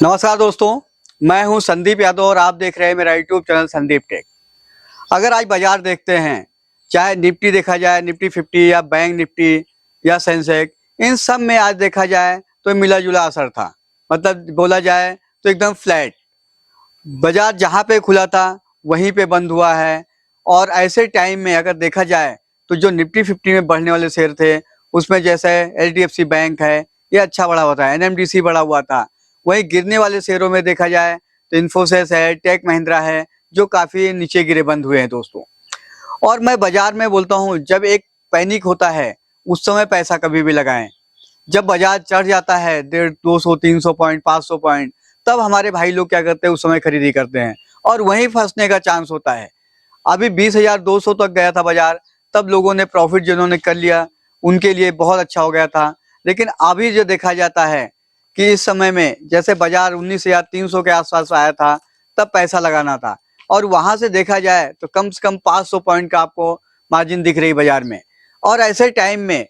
नमस्कार दोस्तों, मैं हूं संदीप यादव और आप देख रहे हैं मेरा यूट्यूब चैनल संदीप टेक। अगर आज बाजार देखते हैं, चाहे निफ्टी देखा जाए, निफ्टी 50 या बैंक निफ्टी या सेंसेक्स, इन सब में आज देखा जाए तो मिला जुला असर था। मतलब बोला जाए तो एकदम फ्लैट। बाजार जहां पे खुला था वहीं पे बंद हुआ है। और ऐसे टाइम में अगर देखा जाए तो जो निफ्टी 50 में बढ़ने वाले शेयर थे, उसमें जैसे एचडीएफसी बैंक है, ये अच्छा बढ़ा हुआ था, एनएमडीसी बढ़ा हुआ था। वहीं गिरने वाले शेयरों में देखा जाए तो इन्फोसिस है, टेक महिंद्रा है, जो काफी नीचे गिरे बंद हुए हैं दोस्तों। और मैं बाजार में बोलता हूँ, जब एक पैनिक होता है उस समय पैसा कभी भी लगाएं। जब बाजार चढ़ जाता है 150, 200, 300 पॉइंट, 500 पॉइंट, तब हमारे भाई लोग क्या करते हैं, उस समय खरीदी करते हैं और वहीं फंसने का चांस होता है। अभी 20,200 तक गया था बाजार, तब लोगों ने प्रॉफिट जिन्होंने कर लिया उनके लिए बहुत अच्छा हो गया था। लेकिन अभी जो देखा जाता है कि इस समय में जैसे बाजार 19,300 के आसपास आया था, तब पैसा लगाना था। और वहां से देखा जाए तो कम से कम 500 पॉइंट का आपको मार्जिन दिख रही बाजार में। और ऐसे टाइम में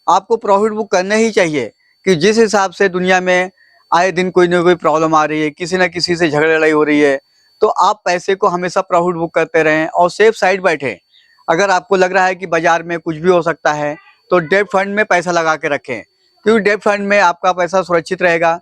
आपको प्रॉफिट बुक करना ही चाहिए कि जिस हिसाब से दुनिया में आए दिन कोई ना कोई प्रॉब्लम आ रही है, किसी ना किसी से झगड़ लड़ाई हो रही है, तो आप पैसे को हमेशा प्रॉफिट बुक करते रहें और सेफ साइड बैठे। अगर आपको लग रहा है कि बाजार में कुछ भी हो सकता है, तो डेब्ट फंड में पैसा लगा के रखें, क्योंकि डेब्ट फंड में आपका पैसा सुरक्षित रहेगा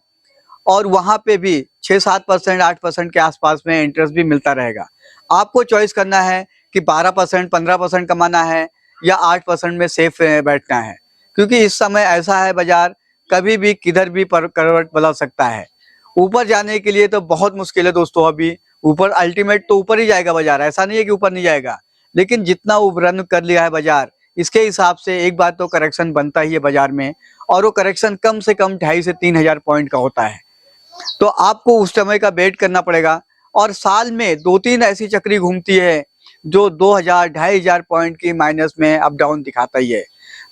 और वहां पे भी 6-7%, 8% के आसपास में इंटरेस्ट भी मिलता रहेगा। आपको चॉइस करना है कि 12%, 15% कमाना है या 8% में सेफ बैठना है, क्योंकि इस समय ऐसा है बाजार कभी भी किधर भी करवट बदल सकता है। ऊपर जाने के लिए तो बहुत मुश्किल है दोस्तों। अभी ऊपर अल्टीमेट तो ऊपर ही जाएगा बाजार, ऐसा नहीं है कि ऊपर नहीं जाएगा, लेकिन जितना रन कर लिया है बाजार, इसके हिसाब से एक बार तो करेक्शन बनता ही है बाजार में। और वो करेक्शन कम से कम 2,500 से 3,000 पॉइंट का होता है। तो आपको उस समय का वेट करना पड़ेगा। और साल में 2-3 ऐसी चक्री घूमती है जो 2,000, 2,500 पॉइंट की माइनस में अप डाउन दिखाता ही है।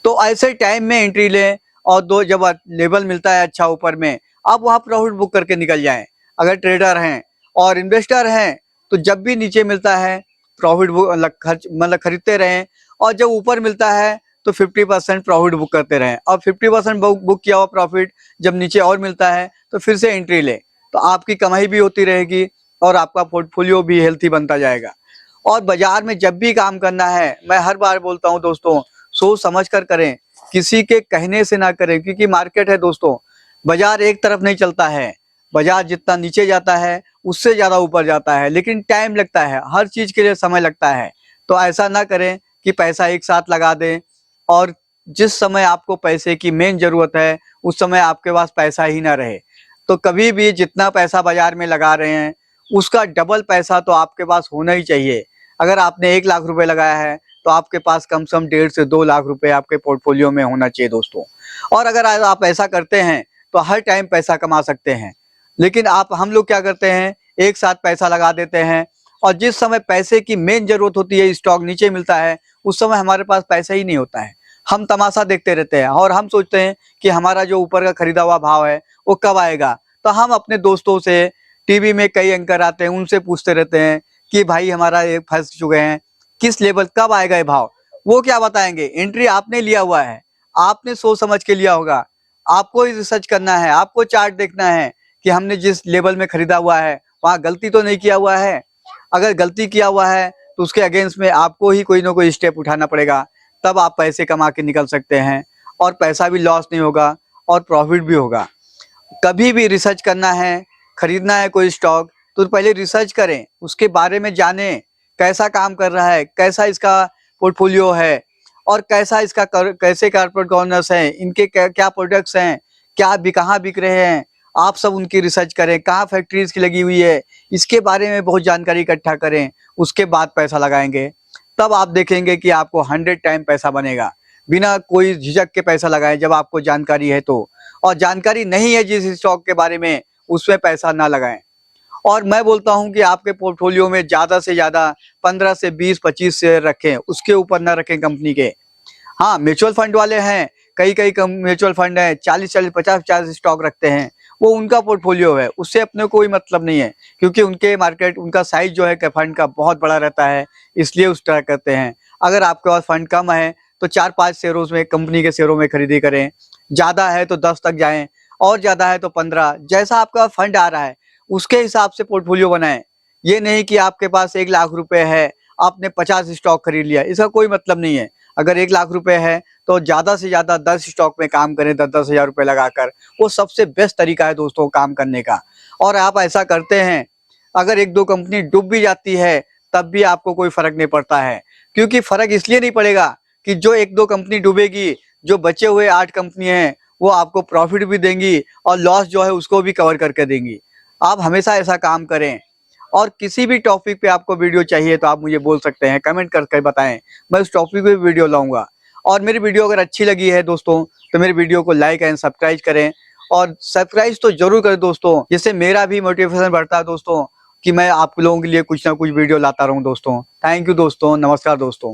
तो ऐसे टाइम में एंट्री लें और दो जब लेवल मिलता है अच्छा ऊपर में, आप वहां प्रॉफिट बुक करके निकल जाएं। अगर ट्रेडर हैं और इन्वेस्टर हैं तो जब भी नीचे मिलता है प्रॉफिट बुक खर्च मतलब खरीदते रहें, और जब ऊपर मिलता है तो 50% प्रॉफिट बुक करते रहें। और 50% बुक किया हुआ प्रॉफिट जब नीचे और मिलता है तो फिर से एंट्री ले, तो आपकी कमाई भी होती रहेगी और आपका पोर्टफोलियो भी हेल्थी बनता जाएगा। और बाजार में जब भी काम करना है, मैं हर बार बोलता हूं दोस्तों, सोच समझ कर करें, किसी के कहने से ना करें। क्योंकि मार्केट है दोस्तों, बाजार एक तरफ नहीं चलता है। बाजार जितना नीचे जाता है उससे ज्यादा ऊपर जाता है, लेकिन टाइम लगता है, हर चीज के लिए समय लगता है। तो ऐसा ना करें कि पैसा एक साथ लगा दें और जिस समय आपको पैसे की मेन जरूरत है उस समय आपके पास पैसा ही ना रहे। तो कभी भी जितना पैसा बाजार में लगा रहे हैं उसका डबल पैसा तो आपके पास होना ही चाहिए। अगर आपने 1 लाख रुपए लगाया है तो आपके पास कम से कम 1.5 से 2 लाख रुपए आपके पोर्टफोलियो में होना चाहिए दोस्तों। और अगर आप ऐसा करते हैं तो हर टाइम पैसा कमा सकते हैं। लेकिन हम लोग क्या करते हैं, एक साथ पैसा लगा देते हैं और जिस समय पैसे की मेन जरूरत होती है, स्टॉक नीचे मिलता है, उस समय हमारे पास पैसा ही नहीं होता है। हम तमाशा देखते रहते हैं और हम सोचते हैं कि हमारा जो ऊपर का खरीदा हुआ भाव है वो कब आएगा। तो हम अपने दोस्तों से, टीवी में कई एंकर आते हैं उनसे पूछते रहते हैं कि भाई हमारा ये फंस चुके हैं, किस लेवल कब आएगा ये भाव। वो क्या बताएंगे, एंट्री आपने लिया हुआ है, आपने सोच समझ के लिया होगा। आपको ही रिसर्च करना है, आपको चार्ट देखना है कि हमने जिस लेवल में खरीदा हुआ है वहां गलती तो नहीं किया हुआ है। अगर गलती किया हुआ है तो उसके अगेंस्ट में आपको ही कोई ना कोई स्टेप उठाना पड़ेगा, तब आप पैसे कमा के निकल सकते हैं और पैसा भी लॉस नहीं होगा और प्रॉफिट भी होगा। कभी भी रिसर्च करना है, खरीदना है कोई स्टॉक, तो पहले रिसर्च करें, उसके बारे में जानें, कैसा काम कर रहा है, कैसा इसका पोर्टफोलियो है और कैसा इसका कैसे कॉर्पोरेट गवर्नेंस है, इनके क्या क्या प्रोडक्ट्स हैं, क्या भी कहाँ बिक रहे हैं, आप सब उनकी रिसर्च करें, कहाँ फैक्ट्रीज की लगी हुई है, इसके बारे में बहुत जानकारी इकट्ठा करें। उसके बाद पैसा लगाएंगे, तब आप देखेंगे कि आपको 100 टाइम पैसा बनेगा। बिना कोई झिझक के पैसा लगाएं जब आपको जानकारी है तो। और जानकारी नहीं है जिस स्टॉक के बारे में, उसमें पैसा ना लगाएं। और मैं बोलता हूं कि आपके पोर्टफोलियो में ज्यादा से ज्यादा 15 से 20, 25 शेयर रखें, उसके ऊपर ना रखें कंपनी के। हाँ, म्यूचुअल फंड वाले हैं, कई कई म्यूचुअल फंड है 40-40, 50-50 स्टॉक रखते हैं, वो उनका पोर्टफोलियो है, उससे अपने कोई मतलब नहीं है। क्योंकि उनके मार्केट, उनका साइज जो है फंड का बहुत बड़ा रहता है, इसलिए उस तरह करते हैं। अगर आपके पास फंड कम है तो 4-5 शेयरों में, कंपनी के शेयरों में खरीदी करें, ज्यादा है तो 10 तक जाएं और ज़्यादा है तो 15, जैसा आपका फंड आ रहा है उसके हिसाब से पोर्टफोलियो बनाएं। ये नहीं कि आपके पास 1 लाख रुपए है, आपने 50 स्टॉक खरीद लिया, इसका कोई मतलब नहीं है। अगर 1 लाख रुपए है तो ज़्यादा से ज़्यादा 10 स्टॉक में काम करें, 10-10 हज़ार रुपए लगाकर। वो सबसे बेस्ट तरीका है दोस्तों काम करने का। और आप ऐसा करते हैं, अगर 1-2 कंपनी डूब भी जाती है तब भी आपको कोई फर्क नहीं पड़ता है, क्योंकि फर्क इसलिए नहीं पड़ेगा कि जो 1-2 कंपनी डूबेगी, जो बचे हुए 8 कंपनी हैं वो आपको प्रॉफिट भी देंगी और लॉस जो है उसको भी कवर करके देंगी। आप हमेशा ऐसा काम करें। और किसी भी टॉपिक पे आपको वीडियो चाहिए तो आप मुझे बोल सकते हैं, कमेंट करके बताएं, मैं उस टॉपिक पे वीडियो लाऊंगा। और मेरी वीडियो अगर अच्छी लगी है दोस्तों तो मेरी वीडियो को लाइक एंड सब्सक्राइब करें, और सब्सक्राइब तो जरूर करें दोस्तों, जिससे मेरा भी मोटिवेशन बढ़ता है दोस्तों कि मैं आप लोगों के लिए कुछ ना कुछ वीडियो लाता रहूं दोस्तों। थैंक यू दोस्तों, नमस्कार दोस्तों।